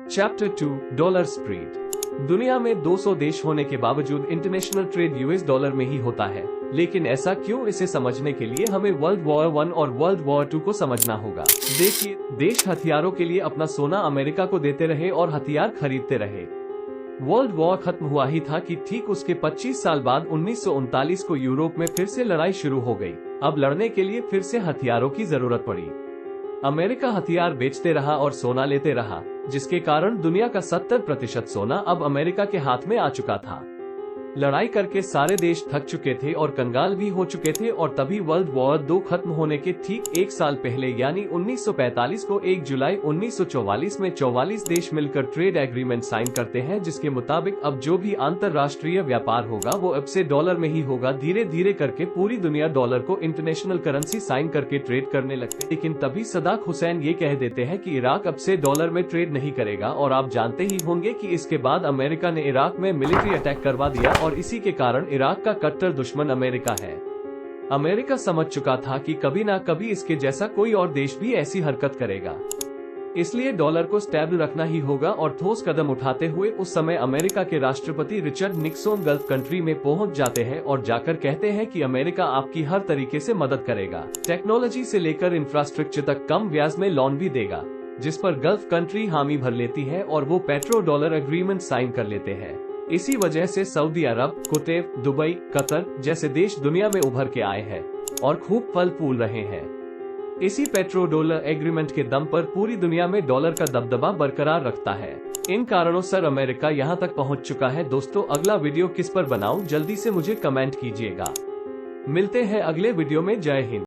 Chapter 2 dollar spread. दुनिया में 200 देश होने के बावजूद इंटरनेशनल ट्रेड यूएस डॉलर में ही होता है, लेकिन ऐसा क्यों? इसे समझने के लिए हमें वर्ल्ड वॉर 1 और वर्ल्ड वॉर 2 को समझना होगा। देखिए, देश हथियारों के लिए अपना सोना अमेरिका को देते रहे और हथियार खरीदते रहे। वर्ल्ड वॉर खत्म हुआ ही था कि ठीक उसके 25 साल बाद 1939 को यूरोप में फिर से लड़ाई शुरू हो गई। अब लड़ने के लिए फिर से हथियारों की जरूरत पड़ी। अमेरिका हथियार बेचते रहा और सोना लेते रहा, जिसके कारण दुनिया का 70% सोना अब अमेरिका के हाथ में आ चुका था। लड़ाई करके सारे देश थक चुके थे और कंगाल भी हो चुके थे, और तभी वर्ल्ड वॉर 2 खत्म होने के ठीक एक साल पहले यानी 1945 को 1 जुलाई 1944 में 44 देश मिलकर ट्रेड एग्रीमेंट साइन करते हैं, जिसके मुताबिक अब जो भी अंतर्राष्ट्रीय व्यापार होगा वो अब से डॉलर में ही होगा। धीरे धीरे करके पूरी दुनिया डॉलर को इंटरनेशनल करेंसी साइन करके ट्रेड करने लगती। लेकिन तभी सद्दाम हुसैन ये कह देते हैं कि इराक अब से डॉलर में ट्रेड नहीं करेगा, और आप जानते ही होंगे कि इसके बाद अमेरिका ने इराक में मिलिट्री अटैक करवा दिया, और इसी के कारण इराक का कट्टर दुश्मन अमेरिका है। अमेरिका समझ चुका था कि कभी ना कभी इसके जैसा कोई और देश भी ऐसी हरकत करेगा, इसलिए डॉलर को स्टेबल रखना ही होगा। और ठोस कदम उठाते हुए उस समय अमेरिका के राष्ट्रपति रिचर्ड निक्सन गल्फ कंट्री में पहुंच जाते हैं और जाकर कहते हैं कि अमेरिका आपकी हर तरीके से मदद करेगा, टेक्नोलॉजी से लेकर इंफ्रास्ट्रक्चर तक कम ब्याज में लोन भी देगा, जिस पर गल्फ कंट्री हामी भर लेती है और वो पेट्रो डॉलर एग्रीमेंट साइन कर लेते हैं। इसी वजह से सऊदी अरब, कुवैत, दुबई, कतर जैसे देश दुनिया में उभर के आए हैं और खूब फल फूल रहे हैं। इसी पेट्रो डॉलर एग्रीमेंट के दम पर पूरी दुनिया में डॉलर का दबदबा बरकरार रखता है। इन कारणों से अमेरिका यहाँ तक पहुँच चुका है। दोस्तों, अगला वीडियो किस पर बनाऊं, जल्दी से मुझे कमेंट कीजिएगा। मिलते हैं अगले वीडियो में। जय हिंद।